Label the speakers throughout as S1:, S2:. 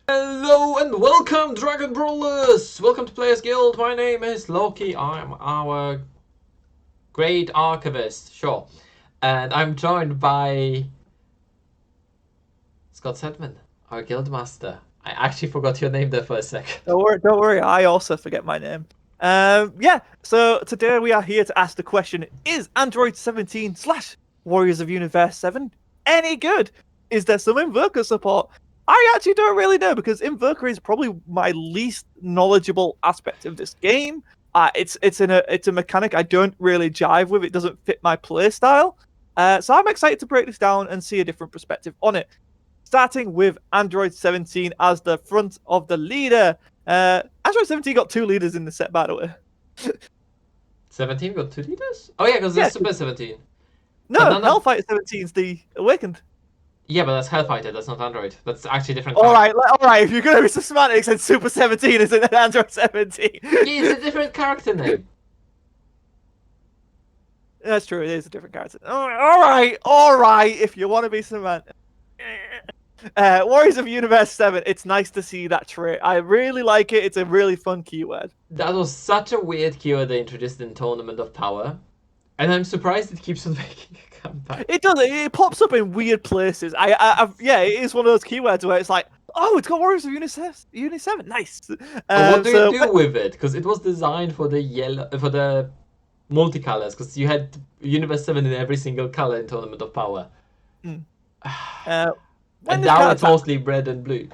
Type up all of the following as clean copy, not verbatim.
S1: Hello and welcome, Dragon Brawlers! Welcome to Players Guild. My name is Loki. I'm our great archivist, sure. And I'm joined by Scott Sedman, our guild master. I actually forgot your name there for a sec.
S2: Don't worry. I also forget my name. So today we are here to ask the question: is Android 17 slash Warriors of Universe 7 any good? Is there some Invoker support? I actually don't really know because Invoker is probably my least knowledgeable aspect of this game. It's a mechanic I don't really jive with. It doesn't fit my playstyle. So I'm excited to break this down and see a different perspective on it. Starting with Android 17 as the front of the leader. Android 17 got 2 leaders in the set, by the way.
S1: 17 got 2 leaders? Oh yeah, because
S2: Yeah,
S1: it's Super 17.
S2: No,
S1: But none of...
S2: Hellfighter 17 is the Awakened.
S1: Yeah, but that's Hellfighter, that's not Android. That's actually different.
S2: All right. If you're gonna be so semantics, then Super 17 isn't an Android 17.
S1: Yeah, it's a different character name.
S2: That's true. It is a different character. All right. If you want to be semantic. Warriors of Universe 7. It's nice to see that trait. I really like it. It's a really fun keyword.
S1: That was such a weird keyword they introduced in Tournament of Power. And I'm surprised it keeps on making a comeback.
S2: It does. It pops up in weird places. Yeah, it is one of those keywords where it's like, oh, it's got Warriors of Uni 7. Nice.
S1: What do you do with it? Because it was designed for the multicolors. Because you had Universe 7 in every single color in Tournament of Power.
S2: And
S1: now it's mostly red and blue.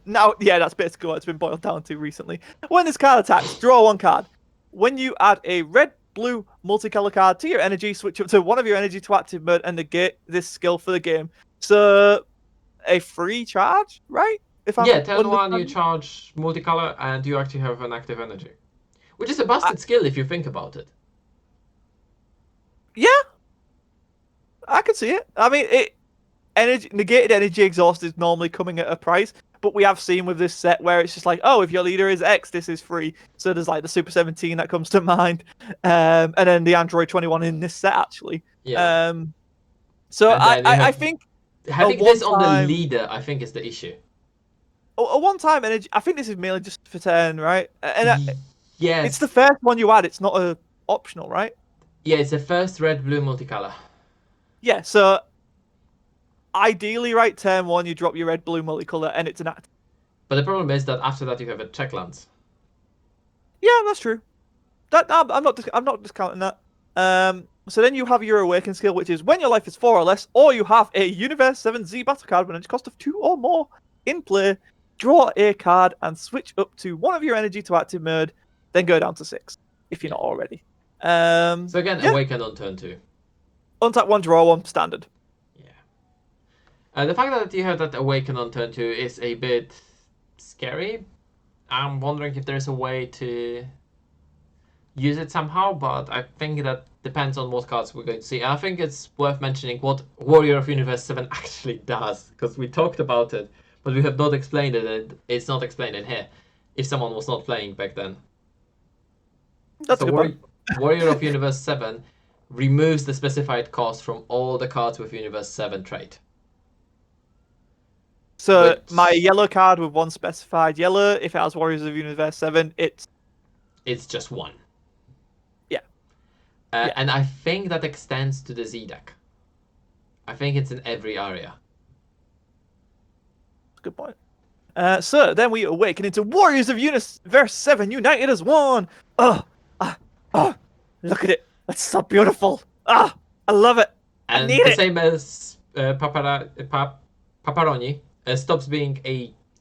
S2: Now, yeah, that's basically what it's been boiled down to recently. When this card attacks, draw 1 card. When you add a red-blue multicolor card to your energy, switch up to one of your energy to active mode and negate this skill for the game. So, a free charge, right?
S1: Turn 1 you charge multicolor and you actually have an active energy. Which is a busted skill if you think about it.
S2: Yeah. I can see it. I mean, negated energy exhaust is normally coming at a price, but we have seen with this set where it's just like, oh, if your leader is X, this is free. So there's like the Super 17 that comes to mind, and then the Android 21 in this set actually.
S1: Yeah.
S2: So I think
S1: having this on the leader, I think, is the issue.
S2: A one-time energy. I think this is mainly just for turn, right? And
S1: yes,
S2: it's the first one you add. It's not a optional, right?
S1: Yeah, it's the first red-blue multicolor.
S2: Yeah, so ideally, right, turn 1, you drop your red-blue multicolor, and it's an active.
S1: But the problem is that after that you have a check lance.
S2: Yeah, that's true. I'm not discounting that. So then you have your Awaken skill, which is when your life is 4 or less, or you have a Universe 7Z battle card when it's cost of 2 or more in play, draw a card and switch up to one of your energy to active mode, then go down to 6 if you're not already.
S1: So again, yeah. Awaken on turn 2.
S2: Untap 1, draw 1, standard.
S1: Yeah. The fact that you have that Awaken on turn 2 is a bit scary. I'm wondering if there's a way to use it somehow, but I think that depends on what cards we're going to see. And I think it's worth mentioning what Warrior of Universe 7 actually does, because we talked about it, but we have not explained it, and it's not explained in here, if someone was not playing back then.
S2: That's a good
S1: Warrior of Universe 7 removes the specified cost from all the cards with Universe 7 trait.
S2: So my yellow card with 1 specified yellow, if it has Warriors of Universe 7, it's
S1: just 1.
S2: Yeah.
S1: And I think that extends to the Z deck. I think it's in every area.
S2: Good point. So then we awaken into Warriors of Universe 7 united as one. Oh, look at it. That's so beautiful. I love it.
S1: And the same as Paparoni. Stops being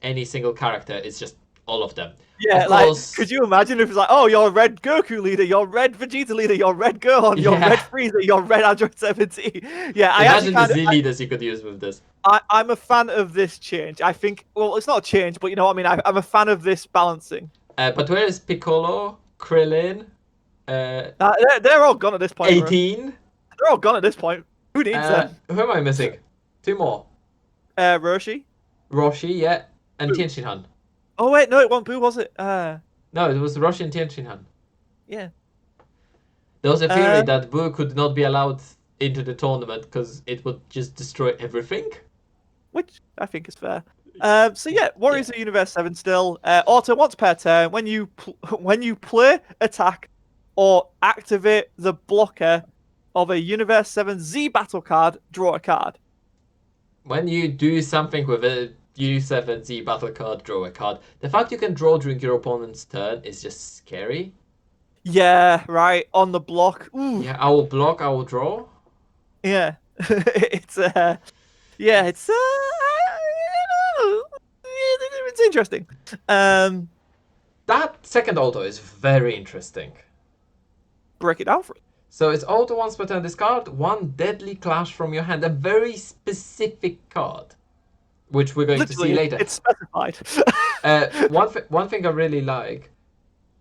S1: any single character. It's just all of them.
S2: Yeah,
S1: of
S2: course, could you imagine if it's like, oh, you're red Goku leader, you're red Vegeta leader, you're red Gohan, you're red Frieza, you're red Android 17. Yeah,
S1: imagine the Z leaders you could use with this.
S2: I'm a fan of this change. I think, well, it's not a change, but you know what I mean. I'm a fan of this balancing.
S1: But where is Piccolo, Krillin?
S2: They're all gone at this point.
S1: 18.
S2: Bro. They're all gone at this point. Who needs them?
S1: Who am I missing? 2 more.
S2: Roshi,
S1: yeah, and Tianshinhan.
S2: Oh wait, no, it wasn't Boo, was it?
S1: No, it was Roshi and Tianshinhan.
S2: Yeah.
S1: There was a theory that Boo could not be allowed into the tournament because it would just destroy everything.
S2: Which I think is fair. So yeah, Warriors
S1: Yeah.
S2: of Universe 7 still. Auto once per turn, when you when you play, attack, or activate the blocker of a Universe 7 Z battle card, draw a card.
S1: When you do something with a U7Z battle card, draw a card. The fact you can draw during your opponent's turn is just scary.
S2: Yeah, right, on the block. Ooh,
S1: Yeah, I will block, I will draw.
S2: yeah. It's yeah, it's interesting. Um
S1: That second auto is very interesting.
S2: Break it down for us.
S1: So it's auto once per turn. Discard one deadly clash from your hand. A very specific card, which we're going to see
S2: Literally,
S1: later.
S2: it's specified.
S1: One thing I really like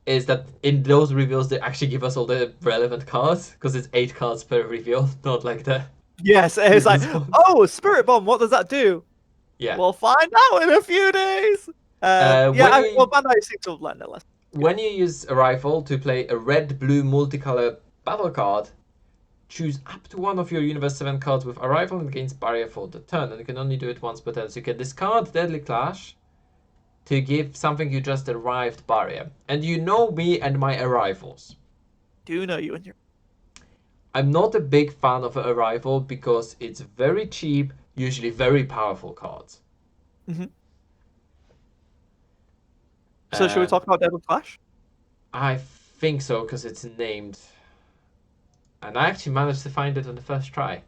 S1: is that in those reveals they actually give us all the relevant cards because it's 8 cards per reveal, not like the
S2: Yes, it's like,
S1: previous ones.
S2: oh, Spirit Bomb, what does that do?
S1: Yeah.
S2: We'll find out in a few days.
S1: When
S2: Well,
S1: you
S2: Bandai seems to have learned their lesson.
S1: when you use a rifle to play a red-blue multicolor battle card, choose up to one of your Universe 7 cards with Arrival and gains barrier for the turn, and you can only do it once per turn. So you can discard Deadly Clash to give something you just arrived barrier. And you know me and my Arrivals.
S2: Do know you and your.
S1: I'm not a big fan of Arrival because it's very cheap, usually very powerful cards.
S2: Mm-hmm. So, should we talk about Devil Clash?
S1: I think so because it's named. And I actually managed to find it on the first try.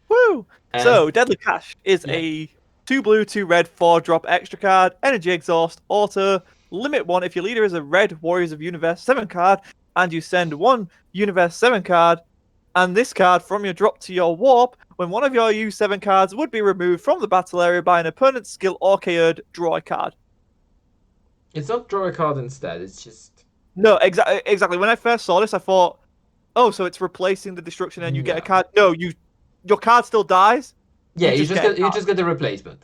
S2: Woo!
S1: And
S2: So, Deadly Clash is
S1: yeah.
S2: a 2 blue, 2 red, 4 drop extra card, energy exhaust, auto, limit 1 if your leader is a red Warriors of Universe 7 card, and you send 1 Universe 7 card, and this card from your drop to your warp, when one of your U7 cards would be removed from the battle area by an opponent's skill or KO'd, draw a card.
S1: It's not draw a card instead, it's just.
S2: No, exactly. When I first saw this, I thought, oh, so it's replacing the destruction and you get a
S1: No.
S2: card. No, your card still dies.
S1: Yeah, you
S2: get
S1: just get the replacement.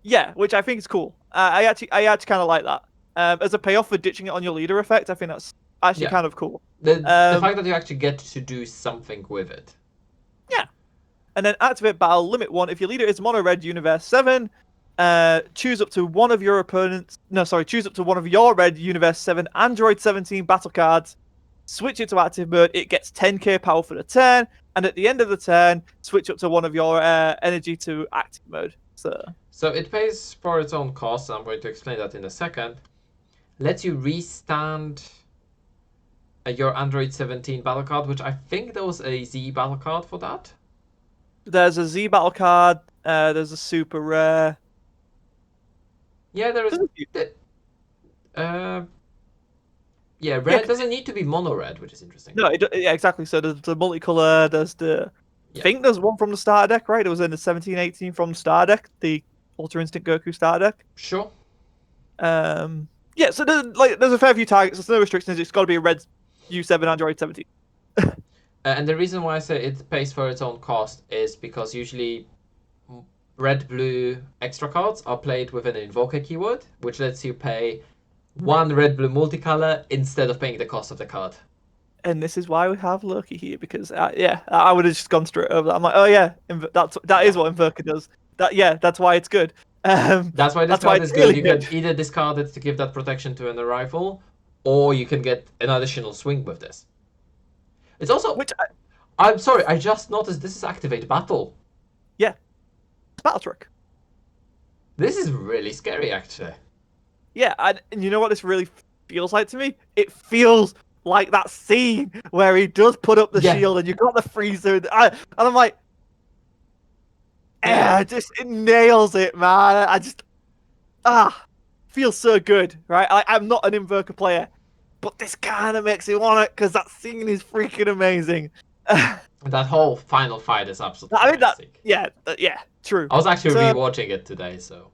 S2: Yeah, which I think is cool. I actually kind of like that. As a payoff for ditching it on your leader effect, I think that's actually
S1: Yeah.
S2: kind of cool.
S1: The fact that you actually get to do something with it.
S2: Yeah. And then activate battle, limit 1. If your leader is mono red Universe 7, choose up to one of your opponents. No, sorry, choose up to one of your red Universe 7 Android 17 battle cards. Switch it to active mode. It gets 10k power for the turn, and at the end of the turn, switch up to one of your energy to active mode.
S1: So it pays for its own cost. I'm going to explain that in a second. Lets you restand your Android 17 battle card, which I think there was a Z battle card for that.
S2: There's a Z battle card. There's a super rare.
S1: Yeah, there is. Yeah, red doesn't need to be mono red, which is interesting.
S2: No, yeah, exactly. So there's the multicolor. There's the.
S1: Yeah.
S2: I think there's one from the starter deck, right? It was in the 17-18 from the starter deck, the Ultra Instinct Goku starter deck.
S1: Sure.
S2: Yeah. So there's a fair few targets. There's no restrictions. It's got to be a red U7 Android 17.
S1: And the reason why I say it pays for its own cost is because usually red-blue extra cards are played with an invoker keyword, which lets you pay one red-blue multicolor instead of paying the cost of the card.
S2: And this is why we have Loki here, because yeah, I would have just gone straight over that. I'm like, oh yeah, that is what Invoker does. That's why it's good.
S1: That's why this card is good. You can either discard it to give that protection to an arrival, or you can get an additional swing with this. It's also I'm sorry, I just noticed this is activate battle.
S2: Yeah, it's battle trick.
S1: This is really scary, actually.
S2: Yeah, and you know what this really feels like to me? It feels like that scene where he does put up the shield and you got the freezer, and I'm like, it nails it, man. I just feels so good, right? I'm not an Invoker player, but this kind of makes me want it because that scene is freaking amazing.
S1: That whole final fight is absolutely fantastic.
S2: Yeah, true.
S1: I was actually rewatching it today, so.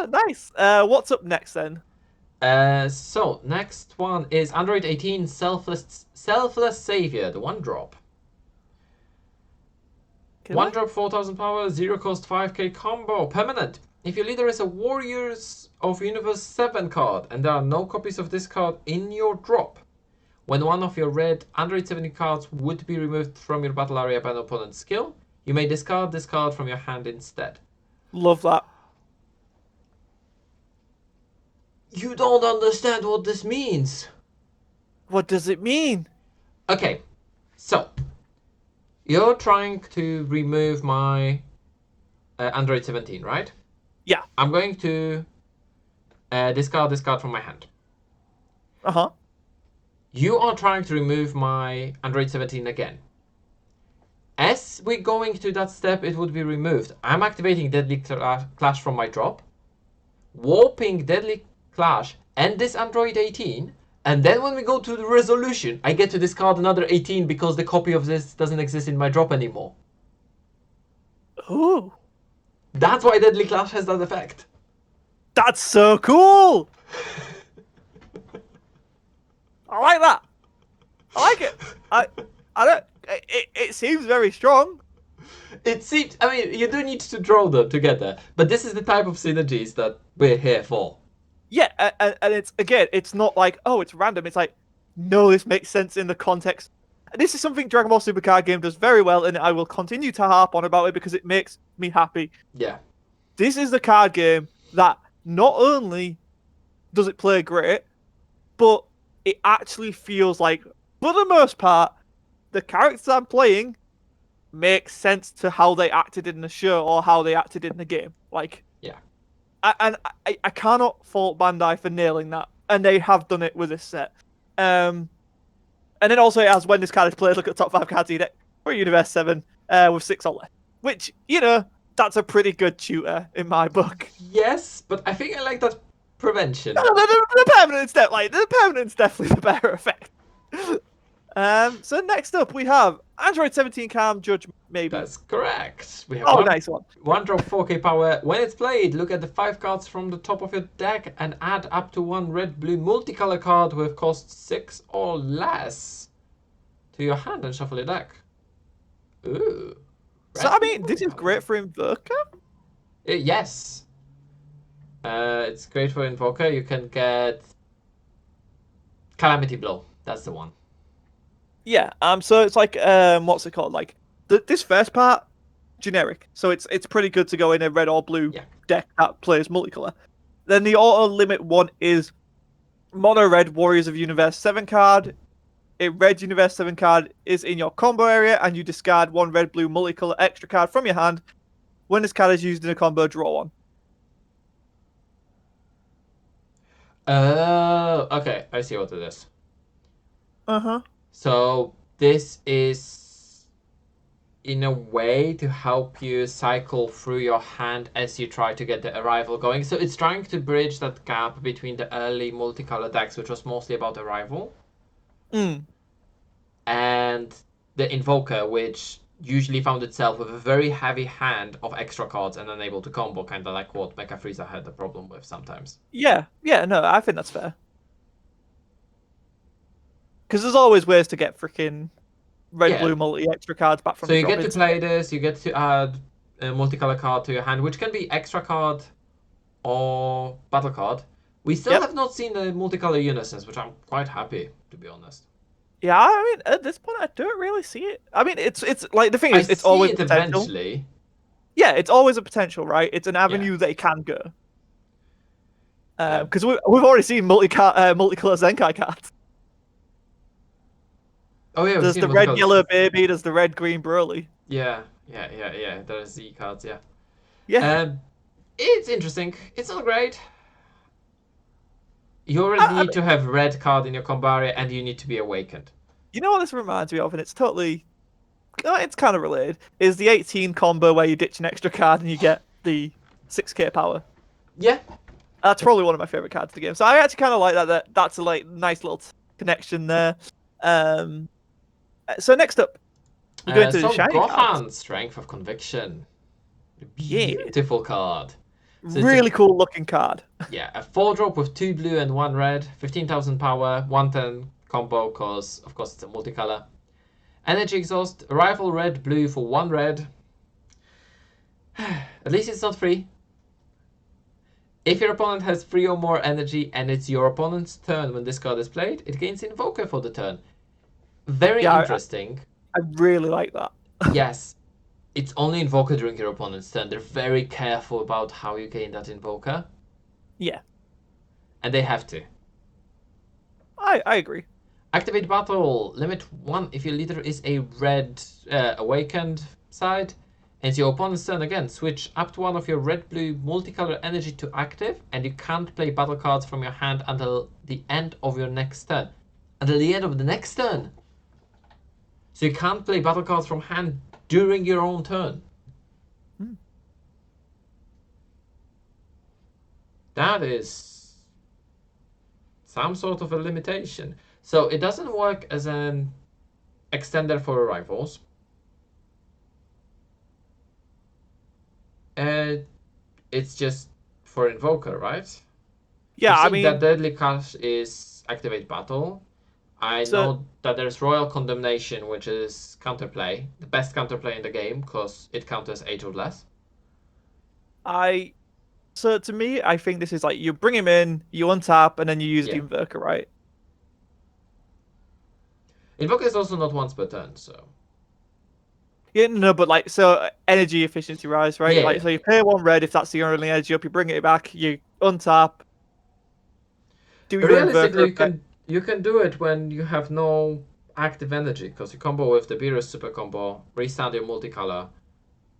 S2: Nice. What's up next then?
S1: So next one is Android 18 Selfless Savior, the 1-drop. 1-drop, 4000 power, 0 cost, 5k combo, permanent. If your leader is a Warriors of Universe 7 card and there are no copies of this card in your drop, when one of your red Android 70 cards would be removed from your battle area by an opponent's skill, you may discard this card from your hand instead.
S2: Love that.
S1: You don't understand what this means.
S2: What does it mean?
S1: Okay, so you're trying to remove my Android 17, right?
S2: Yeah.
S1: I'm going to discard this card from my hand.
S2: Uh-huh.
S1: You are trying to remove my Android 17 again. As we're going to that step, it would be removed. I'm activating Deadly Clash from my drop, warping Deadly Clash and this Android 18, and then when we go to the resolution, I get to discard another 18 because the copy of this doesn't exist in my drop anymore.
S2: Ooh.
S1: That's why Deadly Clash has that effect.
S2: That's so cool! I like that. I like it. I don't... It seems very strong.
S1: It seems, I mean, you do need to draw them to get there, but this is the type of synergies that we're here for.
S2: Yeah, and it's, again, it's not like, oh, it's random. It's like, no, this makes sense in the context. And this is something Dragon Ball Super Card Game does very well, and I will continue to harp on about it because it makes me happy.
S1: Yeah.
S2: This is the card game that not only does it play great, but it actually feels like, for the most part, the characters I'm playing make sense to how they acted in the show or how they acted in the game. Like,
S1: Yeah.
S2: I cannot fault Bandai for nailing that, and they have done it with this set. And then also it has when this card is played, look at the top 5 cards of your deck for Universe 7 with 6 or less. Which, you know, that's a pretty good tutor in my book.
S1: Yes, but I think I like that prevention.
S2: No, the permanent's the permanent's definitely the better effect. So next up we have Android 17 Calm Judge, maybe.
S1: That's correct. We have
S2: Nice one.
S1: One drop 4K power. When it's played, look at the 5 cards from the top of your deck and add up to 1 red-blue multicolor card with cost 6 or less to your hand and shuffle your deck. Ooh.
S2: So, I mean, this is great for Invoker.
S1: Yes. It's great for Invoker. You can get Calamity Blow. That's the one.
S2: Yeah. So it's like what's it called? Like this first part, generic. So it's pretty good to go in a red or blue deck that plays multicolor. Then the auto limit one is mono red Warriors of Universe 7 card. A red Universe 7 card is in your combo area, and you discard 1 red blue multicolor extra card from your hand. When this card is used in a combo, draw 1.
S1: Oh, okay. I see what it is.
S2: Uh-huh.
S1: So this is in a way to help you cycle through your hand as you try to get the arrival going. So it's trying to bridge that gap between the early multicolor decks, which was mostly about arrival, and the Invoker, which usually found itself with a very heavy hand of extra cards and unable to combo, kind of like what Mecha Frieza had a problem with sometimes.
S2: Yeah, no, I think that's fair. Because there's always ways to get freaking red, blue, multi extra cards back from
S1: so
S2: the
S1: you
S2: drop.
S1: get to play this, you get to add a multicolor card to your hand, which can be extra card or battle card. We still have not seen the multicolor Unisons, which I'm quite happy, to be honest.
S2: Yeah, I mean, at this point, I don't really see it. I mean, it's like, the thing is, it's always
S1: it
S2: potential.
S1: Eventually.
S2: Yeah, it's always a potential, right? It's an avenue that it can go. Because we've already seen multicolor Zenkai cards.
S1: Oh yeah,
S2: there's the red yellow baby. There's the red green Broly.
S1: Yeah. There's Z cards. Yeah.
S2: Yeah.
S1: It's interesting. It's not great. You already need to have red card in your combo area, and you need to be awakened.
S2: You know what this reminds me of, and it's totally, it's kind of related. Is the 18 combo where you ditch an extra card and you get the 6k power?
S1: Yeah.
S2: That's probably one of my favorite cards of the game. So I actually kind of like that. That's a nice little connection there. So next up, we're going to the shiny
S1: Gohan, Strength of Conviction. Beautiful card.
S2: So really cool looking card.
S1: Yeah, a 4-drop with 2 blue and 1 red, 15,000 power, 110 combo, because of course it's a multicolor. Energy Exhaust, Arrival red, blue for 1 red. At least it's not free. If your opponent has 3 or more energy and it's your opponent's turn when this card is played, it gains Invoker for the turn. Very interesting.
S2: I really like that.
S1: Yes. It's only Invoker during your opponent's turn. They're very careful about how you gain that Invoker.
S2: Yeah.
S1: and they have to.
S2: I agree.
S1: Activate battle. Limit 1 if your leader is a red awakened side. And it's your opponent's turn again. Switch up to one of your red-blue multicolor energy to active, and you can't play battle cards from your hand until the end of your next turn. Until the end of the next turn. So you can't play battle cards from hand during your own turn. That is some sort of a limitation. So it doesn't work as an extender for arrivals. It's just for Invoker, right?
S2: Yeah,
S1: I've
S2: I
S1: seen that
S2: mean,
S1: Deadly Clash is Activate Battle. I
S2: so
S1: know that there's Royal Condemnation, which is counterplay. The best counterplay in the game, because it counters 8 or less.
S2: I so to me, I think this is like you bring him in, you untap, and then you use the
S1: Yeah.
S2: Invoker, right?
S1: Invoker is also not once per turn, so...
S2: Yeah, no, but like so energy efficiency rise, right?
S1: Yeah,
S2: Like
S1: yeah.
S2: so you pay 1 red if that's the only energy up, you bring it back, you untap, do your
S1: Realistically,
S2: Invoker effect.
S1: you can do it when you have no active energy, because you combo with the Beerus super combo, restand your multicolor,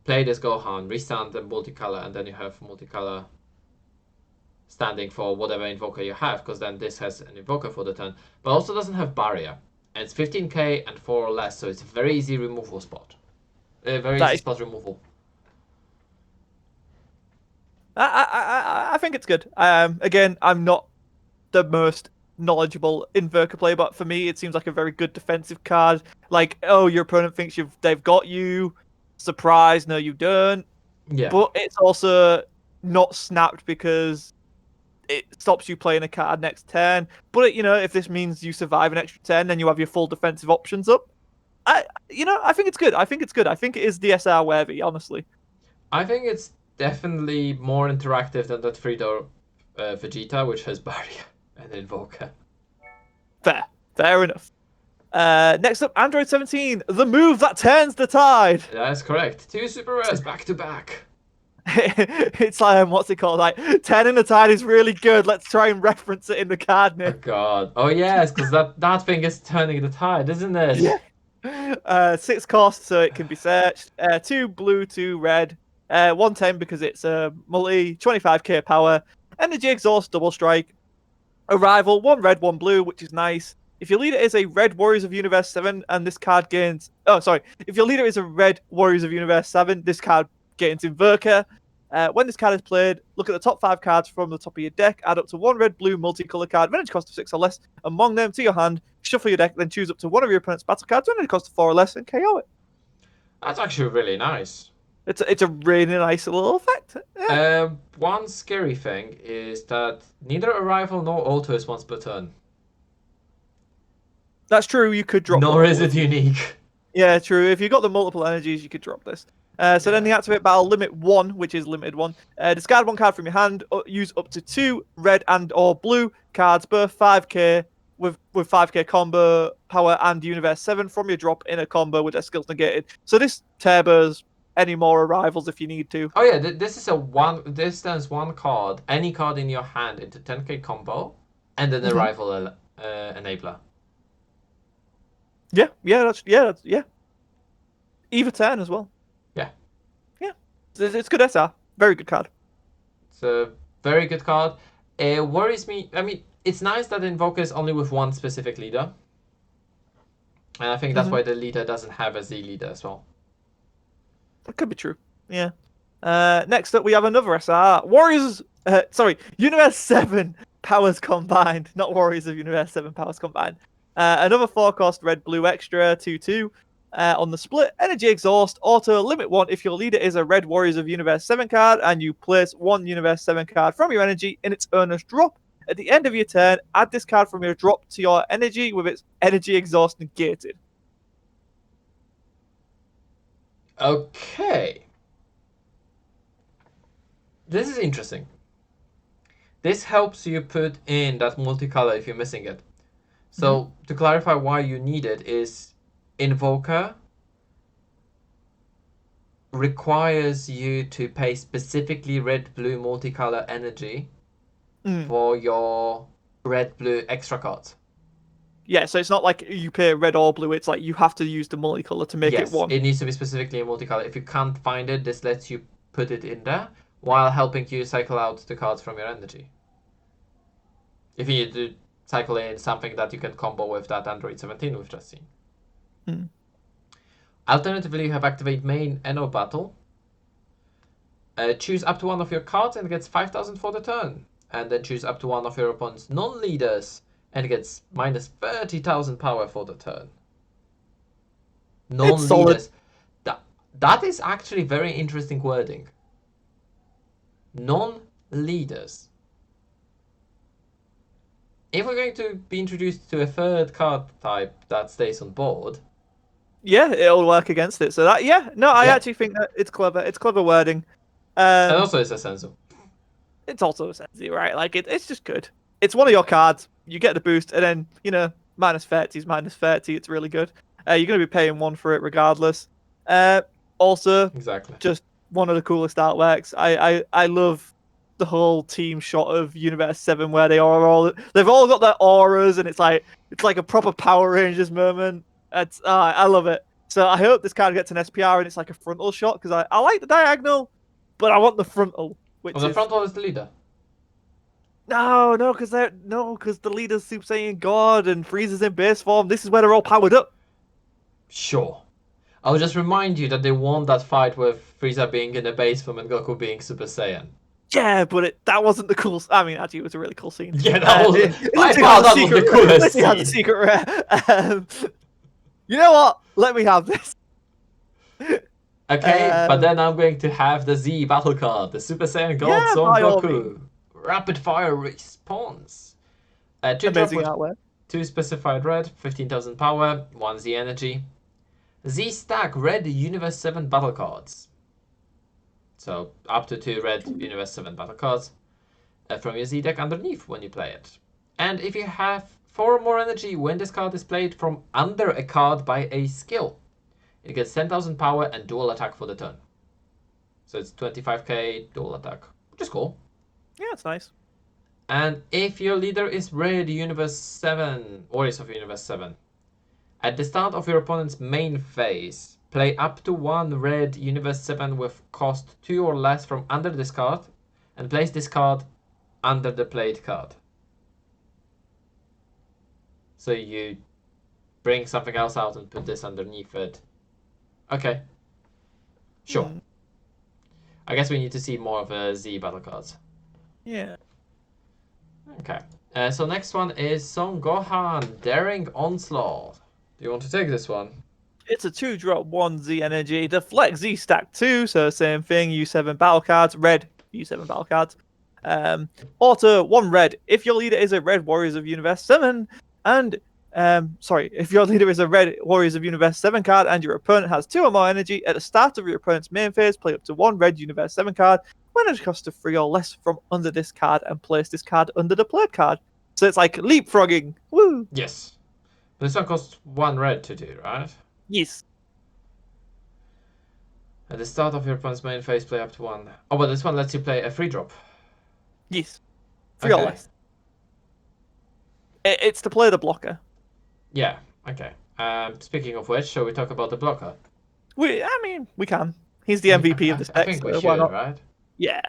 S1: play this Gohan, restand the multicolor, and then you have multicolor standing for whatever invoker you have, because then this has an invoker for the turn, but also doesn't have barrier. And it's 15k and 4 or less, so it's a very easy removal spot. Very
S2: That
S1: easy
S2: is,
S1: spot removal.
S2: I think it's good. Again, I'm not the most knowledgeable Invoker player, but for me, it seems like a very good defensive card. Like, oh, your opponent thinks they've got you. Surprise, no, you don't.
S1: Yeah.
S2: But it's also not snapped because it stops you playing a card next turn. But if this means you survive an extra turn, then you have your full defensive options up. I think it's good. I think it's good. I think it is DSR worthy, honestly.
S1: I think it's definitely more interactive than that Frito Vegeta, which has barrier and invoker.
S2: Fair enough. Next up, Android 17, the move that turns the tide.
S1: That is correct. 2 super rares back to back.
S2: It's like, what's it called? Like, turning the tide is really good. Let's try and reference it in the card
S1: Oh
S2: name.
S1: god. Oh yes, because that thing is turning the tide, isn't it?
S2: Yeah. 6 cost, so it can be searched. 2 blue, 2 red. 110 because it's a multi, 25k power. Energy exhaust, double strike. Arrival, 1 red, 1 blue, which is nice. If your leader is a red Warriors of Universe 7 and this card gains... Oh, sorry. If your leader is a red Warriors of Universe 7, this card gains Invoker. When this card is played, look at the top 5 cards from the top of your deck, add up to 1 red, blue, multicolour card, energy cost of 6 or less among them to your hand, shuffle your deck, then choose up to one of your opponent's battle cards, energy cost of 4 or less, and KO it.
S1: That's actually really nice.
S2: It's a really nice little effect. Yeah.
S1: One scary thing is that neither arrival nor auto is once per turn.
S2: That's true, you could drop
S1: Nor is
S2: multiple.
S1: it unique.
S2: Yeah, true. If you've got the multiple energies, you could drop this. So then the activate battle, limit 1, which is limited 1. Discard 1 card from your hand, use up to 2 red and or blue cards, both 5k, with 5k combo power and Universe 7 from your drop in a combo with their skills negated. So this turbos any more arrivals if you need to.
S1: Oh yeah, this is a one. This turns one card, any card in your hand, into 10k combo, and an arrival enabler.
S2: Yeah. Either turn as well.
S1: Yeah.
S2: Yeah. It's good SR. Very good card.
S1: It's a very good card. It worries me. I mean, it's nice that Invoker is only with one specific leader. And I think that's why the leader doesn't have a Z leader as well.
S2: That could be true. Yeah. Next up, we have another SR. Universe 7 powers combined. Not Warriors of Universe 7 powers combined. Another 4-cost red-blue extra, 2/2. On the split, energy exhaust, auto, limit 1 if your leader is a red Warriors of Universe 7 card and you place 1 Universe 7 card from your energy in its owner's drop. At the end of your turn, add this card from your drop to your energy with its energy exhaust negated.
S1: Okay. This is interesting. This helps you put in that multicolor if you're missing it. So to clarify why you need it is Invoker requires you to pay specifically red-blue multicolor energy for your red-blue extra cards.
S2: Yeah, so it's not like you pay red or blue. It's like you have to use the multicolor to make it
S1: Yes,
S2: one.
S1: it needs to be specifically a multicolor. If you can't find it, this lets you put it in there while helping you cycle out the cards from your energy. If you need to cycle in something that you can combo with that Android 17 we've just seen.
S2: Mm.
S1: Alternatively, you have activate main and/or battle. Choose up to one of your cards and it gets 5,000 for the turn. And then choose up to one of your opponent's non-leaders and it gets minus 30,000 power for the turn.
S2: It's solid.
S1: Non-leaders. That is actually very interesting wording. Non-leaders. If we're going to be introduced to a third card type that stays on board,
S2: Yeah, it'll work against it. So that, yeah, no, I
S1: yeah.
S2: actually think that it's clever. It's clever wording.
S1: And also it's a sensu.
S2: It's also a sensi, right? Like it's just good. It's one of your cards. You get the boost, and then minus 30 is minus 30. It's really good. You're gonna be paying one for it regardless. Also,
S1: Exactly.
S2: just one of the coolest artworks. I love the whole team shot of Universe 7 where they've all got their auras, and it's like a proper Power Rangers moment. I love it. So I hope this card gets an SPR and it's like a frontal shot because I like the diagonal, but I want the frontal,
S1: Well,
S2: which
S1: the
S2: is
S1: front one is the leader.
S2: because the leader's Super Saiyan God and Frieza's in base form. This is where they're all powered up.
S1: Sure. I'll just remind you that they won that fight with Frieza being in a base form and Goku being Super Saiyan.
S2: Yeah, but that wasn't the cool. I mean, actually, it was a really cool scene.
S1: Yeah, that was.
S2: It
S1: By
S2: literally
S1: far,
S2: has a
S1: that was the
S2: secret.
S1: coolest
S2: Literally has a
S1: scene.
S2: secret rare. You know what? Let me have this.
S1: Okay, but then I'm going to have the Z battle card, the Super Saiyan God
S2: Yeah,
S1: Son
S2: by all means.
S1: Goku. Rapid fire response. 2 drop
S2: Amazing
S1: with
S2: artwork.
S1: 2 specified red, 15,000 power, 1 Z energy. Z stack red Universe 7 battle cards. So up to 2 red Universe 7 battle cards from your Z deck underneath when you play it. And if you have 4 more energy when this card is played from under a card by a skill, it gets 10,000 power and dual attack for the turn. So it's 25k dual attack, which is cool.
S2: Yeah, it's nice.
S1: And if your leader is Red Universe 7, Warriors of Universe 7, at the start of your opponent's main phase, play up to 1 Red Universe 7 with cost 2 or less from under this card, and place this card under the played card. So you bring something else out and put this underneath it. Okay. Sure. I guess we need to see more of Z battle cards.
S2: Yeah.
S1: Okay. So next one is Son Gohan, Daring Onslaught. Do you want to take this one?
S2: It's a 2-drop 1 Z energy. Deflect Z stack 2, so same thing. U7 battle cards. Red U7 battle cards. Auto 1 red. If your leader is a red Warriors of Universe 7, and if your leader is a red Warriors of Universe 7 card and your opponent has 2 or more energy, at the start of your opponent's main phase, play up to 1 red Universe 7 card when it costs 3 or less from under this card and place this card under the played card. So it's like leapfrogging. Woo!
S1: Yes. This one costs 1 red to do, right?
S2: Yes.
S1: At the start of your opponent's main phase, play up to 1. Oh, but this one lets you play a free drop.
S2: Yes. 3 or less. It's to play the blocker.
S1: Yeah, okay. Speaking of which, shall we talk about the blocker?
S2: We can. He's the MVP of this deck.
S1: I think
S2: so
S1: we
S2: why
S1: should,
S2: not?
S1: right?
S2: Yeah.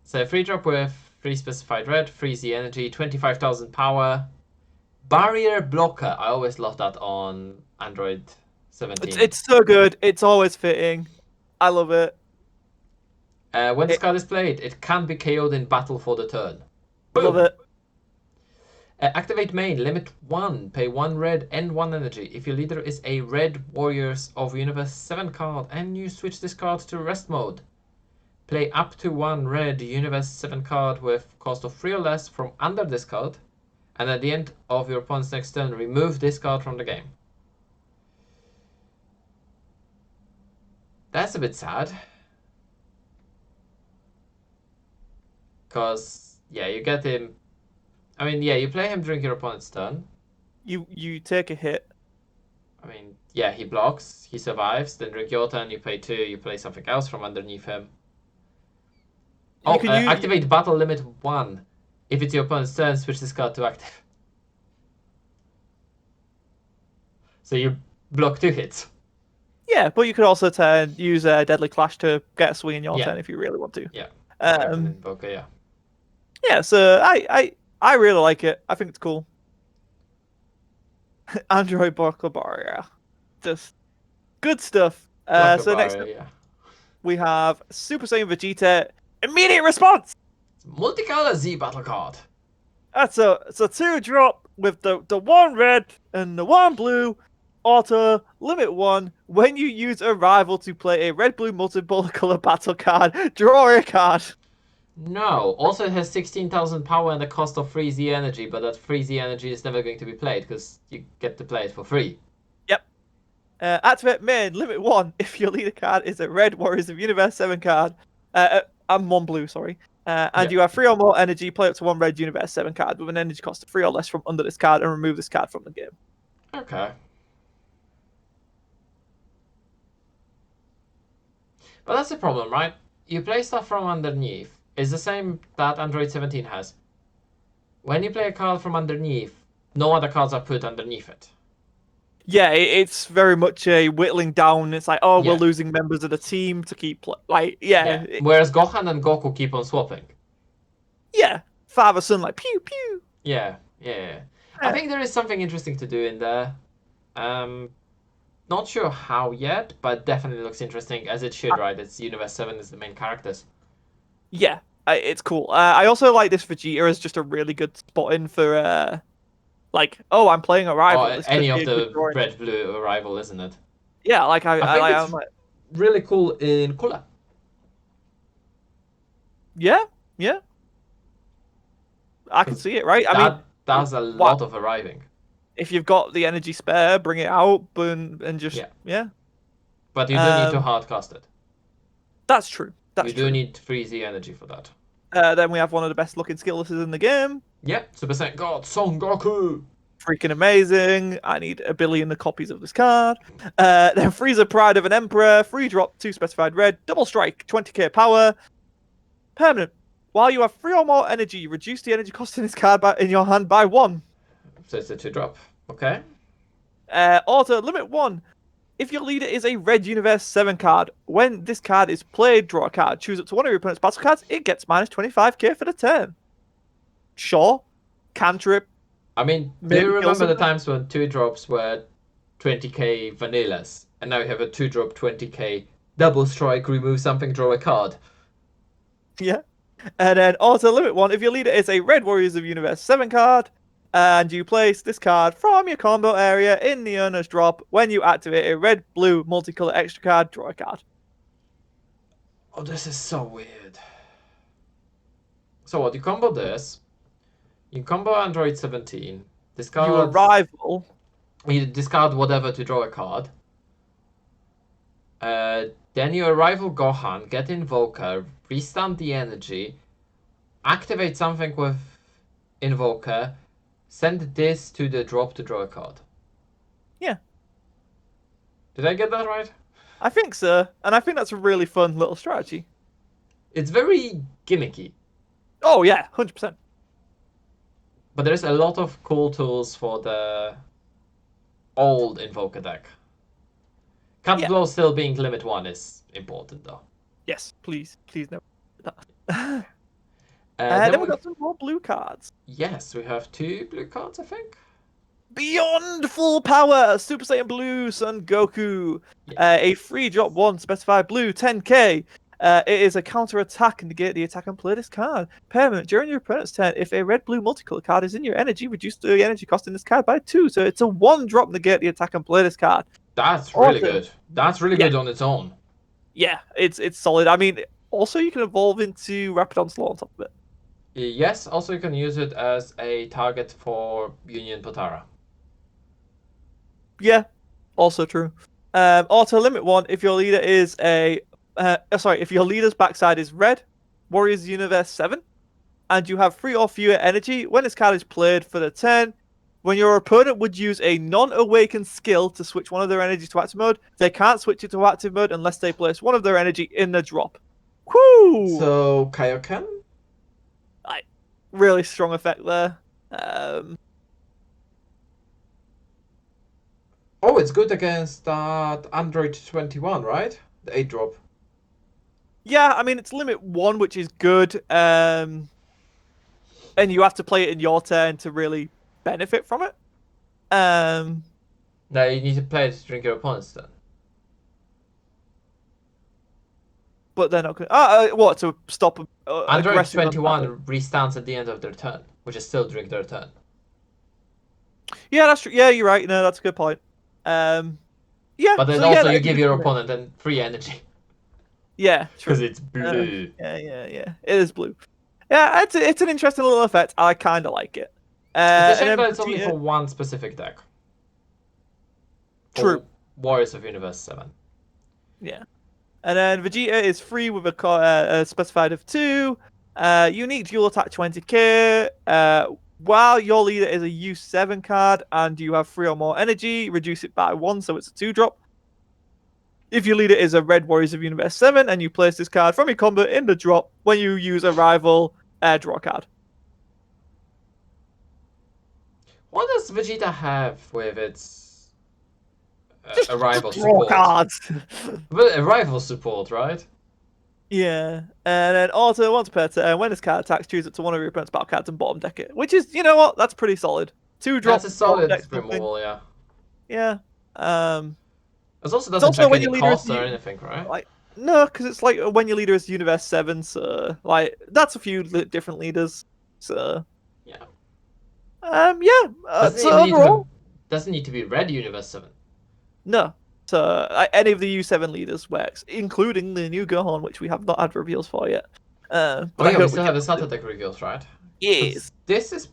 S1: So free drop with 3 specified red, 3 Z energy, 25,000 power. Barrier blocker. I always love that on Android 17.
S2: It's so good. It's always fitting. I love it.
S1: When this card is played, it can be KO'd in battle for the turn.
S2: Boom. Love it.
S1: Activate main, limit 1, pay 1 red and 1 energy. If your leader is a red Warriors of Universe 7 card and you switch this card to rest mode, play up to 1 red Universe 7 card with cost of 3 or less from under this card, and at the end of your opponent's next turn, remove this card from the game. That's a bit sad. Because, yeah, you get him. I mean, yeah, you play him during your opponent's turn.
S2: You take a hit.
S1: I mean, yeah, he blocks, he survives. Then during your turn, you play 2, you play something else from underneath him.
S2: You can use.
S1: Activate battle limit 1. If it's your opponent's turn, switch this card to active. So you block 2 hits.
S2: Yeah, but you could also use a Deadly Clash to get a swing in your
S1: Yeah.
S2: turn if you really want to.
S1: Yeah.
S2: Um,
S1: Okay, yeah.
S2: yeah, so I really like it. I think it's cool. Android Barcabaria. Just good stuff. So next up,
S1: Yeah.
S2: we have Super Saiyan Vegeta Immediate Response.
S1: Multicolor Z battle card.
S2: That's a 2-drop with the 1 red and the 1 blue. Auto limit 1. When you use a rival to play a red-blue multiple color battle card, draw a card.
S1: No. Also, it has 16,000 power and the cost of free Z energy, but that free Z energy is never going to be played because you get to play it for free.
S2: Yep. Activate main limit 1. If your leader card is a red Warriors of Universe 7 card, and 1 blue, sorry. And you have 3 or more energy, play up to 1 red Universe 7 card with an energy cost of 3 or less from under this card and remove this card from the game.
S1: Okay. But that's the problem, right? You play stuff from underneath. It's the same that Android 17 has. When you play a card from underneath, no other cards are put underneath it.
S2: Yeah, it's very much a whittling down. It's like, oh, we're losing members of the team to keep
S1: Whereas Gohan and Goku keep on swapping.
S2: Yeah, father son like pew pew.
S1: Yeah. I think there is something interesting to do in there. Not sure how yet, but definitely looks interesting, as it should, right? It's Universe 7 is the main characters.
S2: Yeah, it's cool. I also like this Vegeta as just a really good spot in for, I'm playing a rival.
S1: Or any of the red-blue rival, isn't it?
S2: Yeah, I
S1: think it's really cool in color.
S2: Yeah. I can see it, right?
S1: That's a lot of arriving.
S2: If you've got the energy spare, bring it out, and just
S1: But you do need to hardcast it.
S2: That's true.
S1: You do need 3Z energy for that.
S2: Then we have one of the best looking skill lists in the game.
S1: Yep, Super Saiyan God, Son Goku.
S2: Freaking amazing. I need 1 billion copies of this card. Then Frieza Pride of an Emperor, 3 drop, 2 specified red, double strike, 20k power. Permanent. While you have 3 or more energy, reduce the energy cost in this card in your hand by 1.
S1: So it's a 2-drop. Okay.
S2: Auto limit 1. If your leader is a red Universe 7 card, when this card is played, draw a card. Choose up to one of your opponent's battle cards. It gets minus 25k for the turn. Sure. Cantrip.
S1: I mean, do you remember the times when 2-drops were 20k vanillas, and now you have a 2-drop 20k double strike, remove something, draw a card?
S2: Yeah. And then auto limit 1. If your leader is a red Warriors of Universe 7 card, and you place this card from your combo area in the owner's drop, when you activate a red-blue multicolor extra card, draw a card.
S1: Oh, this is so weird. So what, you combo this, you combo Android 17, discard...
S2: You rival.
S1: You discard whatever to draw a card. Then you rival Gohan, get Invoker, restand the energy, activate something with Invoker, send this to the drop to draw a card.
S2: Yeah.
S1: Did I get that right?
S2: I think so. And I think that's a really fun little strategy.
S1: It's very gimmicky.
S2: Oh, yeah. 100%.
S1: But there's a lot of cool tools for the old Invoker deck. Cut Blow still being limit 1 is important, though.
S2: Yes, please. Please no.
S1: Then
S2: we've got some more blue cards.
S1: Yes, we have 2 blue cards, I think.
S2: Beyond Full Power, Super Saiyan Blue, Son Goku. A 3-drop 1 specified blue, 10k. It is a counter attack, negate the attack and play this card. Permanent, during your opponent's turn, if a red-blue multicolor card is in your energy, reduce the energy cost in this card by 2. So it's a 1-drop, negate the attack and play this card.
S1: That's really good. That's really good on its own.
S2: Yeah, it's solid. I mean, also you can evolve into Rapid Onslaught on top of it.
S1: Yes, also you can use it as a target for Union Potara.
S2: Yeah, also true. Auto limit 1, if your leader is if your leader's backside is red, Warriors Universe 7, and you have 3 or fewer energy, when this card is played for the turn, when your opponent would use a non-awakened skill to switch one of their energies to active mode, they can't switch it to active mode unless they place one of their energy in the drop. Whoo!
S1: So Kaioken?
S2: Like, really strong effect there. Um,
S1: Oh, it's good against that Android 21, right? The 8 drop.
S2: yeah, I mean it's limit 1, which is good. And you have to play it in your turn to really benefit from it. Um,
S1: Now you need to play it to drink your opponent's turn.
S2: but they're not going. What to stop
S1: Android
S2: aggressive on that bit?
S1: 21 restarts at the end of their turn, which is still during their turn.
S2: Yeah, that's true. Yeah, you're right. No, that's a good point. Um, yeah.
S1: But then
S2: So yeah,
S1: also
S2: that
S1: you
S2: is a
S1: give
S2: good
S1: your
S2: limit.
S1: opponent then free energy.
S2: Yeah,
S1: Because
S2: true.
S1: it's blue.
S2: Yeah. It is blue. Yeah, it's an interesting little effect. I kind of like it.
S1: It's a
S2: And
S1: shame
S2: then
S1: that it's only
S2: Vegeta,
S1: for one specific deck.
S2: true.
S1: For Warriors of Universe 7.
S2: Yeah. And then Vegeta is free with a specified of 2. Unique dual attack 20k. While your leader is a U7 card and you have 3 or more energy, reduce it by 1, so it's a 2-drop. If your leader is a Red Warriors of Universe 7 and you place this card from your combat in the drop when you use a rival draw a card.
S1: What does Vegeta have with its
S2: Just
S1: arrival
S2: draw
S1: support?
S2: cards.
S1: But arrival support, right?
S2: Yeah, and then also once per turn, when this card attacks, choose it to one of your opponent's battle cards and bottom deck it. Which is, you know what, that's pretty solid. Two
S1: That's
S2: drop
S1: a
S2: bottom
S1: solid
S2: deck something.
S1: removal, yeah.
S2: Yeah.
S1: It also
S2: It's
S1: doesn't
S2: also
S1: check
S2: when
S1: any
S2: your leader is
S1: cost or anything, right?
S2: like no, because it's like when your leader is Universe 7, so like that's a few different leaders. So
S1: Yeah.
S2: yeah.
S1: Doesn't
S2: So
S1: even need to have.
S2: overall,
S1: Doesn't need to be Red Universe 7.
S2: no. So any of the U7 leaders works, including the new Gohan, which we have not had reveals for yet.
S1: Oh
S2: But I
S1: yeah, we
S2: hope we
S1: still
S2: get
S1: have the
S2: them
S1: starter
S2: soon.
S1: deck reveals, right?
S2: Yes.
S1: Because this is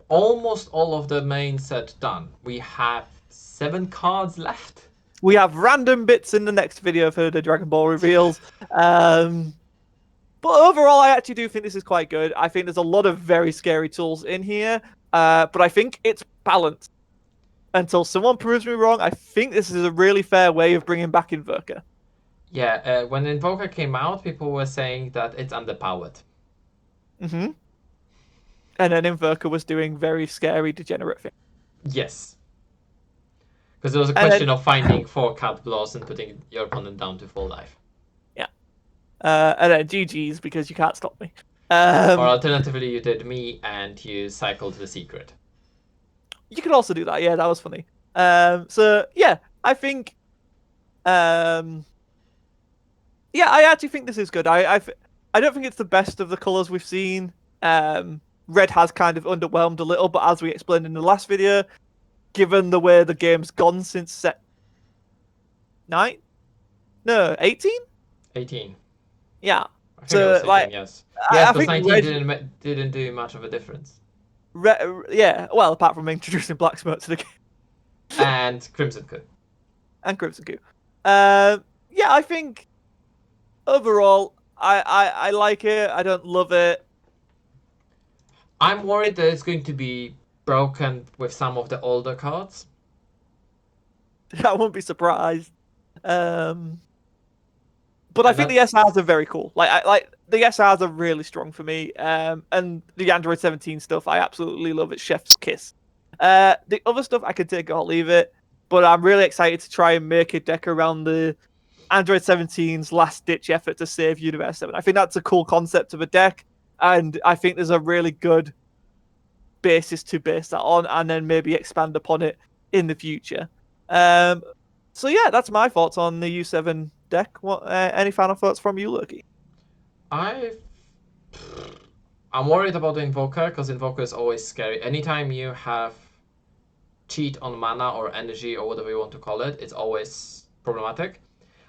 S1: almost all of the main set done. We have 7 cards left.
S2: We have random bits in the next video for the Dragon Ball reveals. But overall, I actually do think this is quite good. I think there's a lot of very scary tools in here, but I think it's balanced. Until someone proves me wrong, I think this is a really fair way of bringing back Invoker.
S1: Yeah, when Invoker came out, people were saying that it's underpowered.
S2: Mm-hmm. And then Invoker was doing very scary, degenerate things.
S1: Yes. Because there was a
S2: And then,
S1: question of finding 4 card blows and putting your opponent down to full life.
S2: yeah. And then GG's because you can't stop me.
S1: Or alternatively, you did me and you cycled the secret.
S2: You could also do that. Yeah, that was funny. So yeah, I think, yeah, I actually think this is good. I don't think it's the best of the colors we've seen. Red has kind of underwhelmed a little, but as we explained in the last video, given the way the game's gone since set 9, no 18,
S1: 18.
S2: yeah.
S1: I think it
S2: So
S1: was 18,
S2: like,
S1: yes. Yes,
S2: I
S1: because
S2: think
S1: 19
S2: Red,
S1: didn't do much of a difference.
S2: yeah. Well, apart from introducing Black Smoke to the game
S1: And Crimson could.
S2: and Crimson Coup. Yeah, I think overall, I like it. I don't love it.
S1: I'm worried that it's going to be broken with some of the older cards.
S2: I won't be surprised. Um, but I
S1: And
S2: think the
S1: that's
S2: SRs are very cool. Like the SRs are really strong for me. And the Android 17 stuff, I absolutely love. It's Chef's kiss. The other stuff I can take or leave it, but I'm really excited to try and make a deck around the Android 17's last ditch effort to save Universe 7. I think that's a cool concept of a deck, and I think there's a really good basis to base that on, and then maybe expand upon it in the future. So yeah, that's my thoughts on the U7 deck. What any final thoughts from you, Loki?
S1: I I'm worried about the Invoker because Invoker is always scary. Anytime you have cheat on mana or energy or whatever you want to call it, it's always problematic.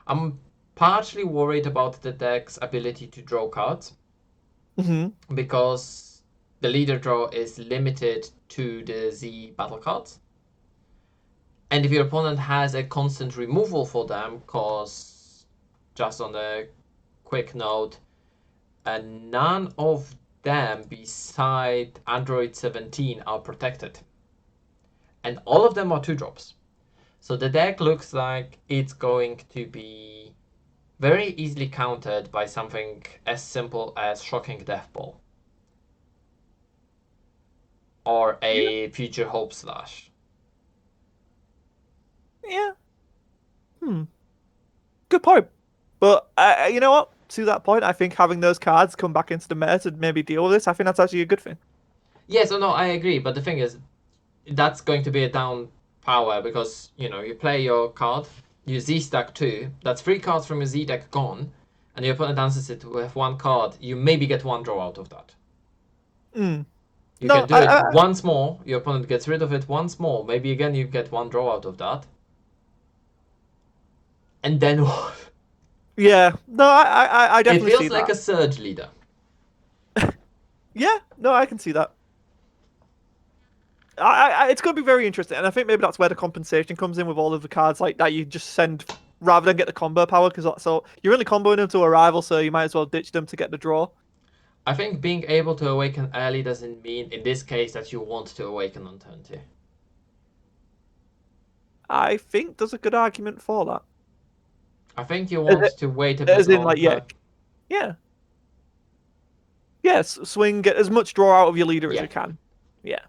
S1: I'm partially worried about the deck's ability to draw cards
S2: Mm-hmm.
S1: because the leader draw is limited to the Z battle cards. And if your opponent has a constant removal for them, because just on a quick note, none of them beside Android 17 are protected. And all of them are 2 drops. So the deck looks like it's going to be very easily countered by something as simple as Shocking Death Ball or
S2: Yeah.
S1: a Future Hope Slash.
S2: Yeah. Hmm. Good point. But you know what? To that point, I think having those cards come back into the meta to maybe deal with this, I think that's actually a good thing.
S1: Yes, no, I agree, but the thing is, that's going to be a down power because you play your card, you Z stack two. That's three cards from your Z deck gone, and your opponent answers it with one card. You maybe get one draw out of that.
S2: Mm.
S1: You can
S2: No,
S1: do it once more. Your opponent gets rid of it once more. Maybe again you get one draw out of that, and then what?
S2: yeah, no, I
S1: It
S2: definitely see
S1: feels like
S2: that.
S1: a surge leader.
S2: Yeah, no, I can see that. It's going to be very interesting, and I think maybe that's where the compensation comes in with all of the cards like that you just send rather than get the combo power because so you're only comboing them to a rival, so you might as well ditch them to get the draw.
S1: I think being able to awaken early doesn't mean, in this case, that you want to awaken on turn two.
S2: I think there's a good argument for that.
S1: I think you
S2: As,
S1: want to wait a bit
S2: as in, like,
S1: longer.
S2: yeah, yes, swing, get as much draw out of your leader as
S1: Yeah.
S2: you can. Yeah.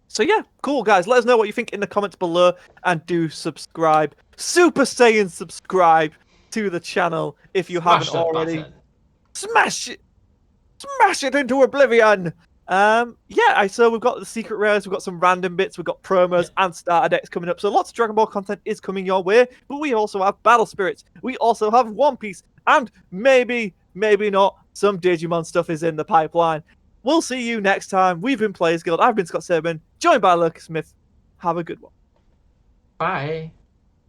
S2: So yeah, cool guys. Let us know what you think in the comments below, and do subscribe. Super Saiyan subscribe to the channel if you haven't
S1: Smash that
S2: already.
S1: button.
S2: Smash it! Smash it into oblivion! Yeah, so we've got the secret rares, we've got some random bits, we've got promos
S1: Yeah.
S2: and starter decks coming up. So lots of Dragon Ball content is coming your way, but we also have Battle Spirits, we also have One Piece, and maybe not, some Digimon stuff is in the pipeline. We'll see you next time. We've been Players Guild. I've been Scott Saban, joined by Lucas Smith. Have a good one.
S1: Bye.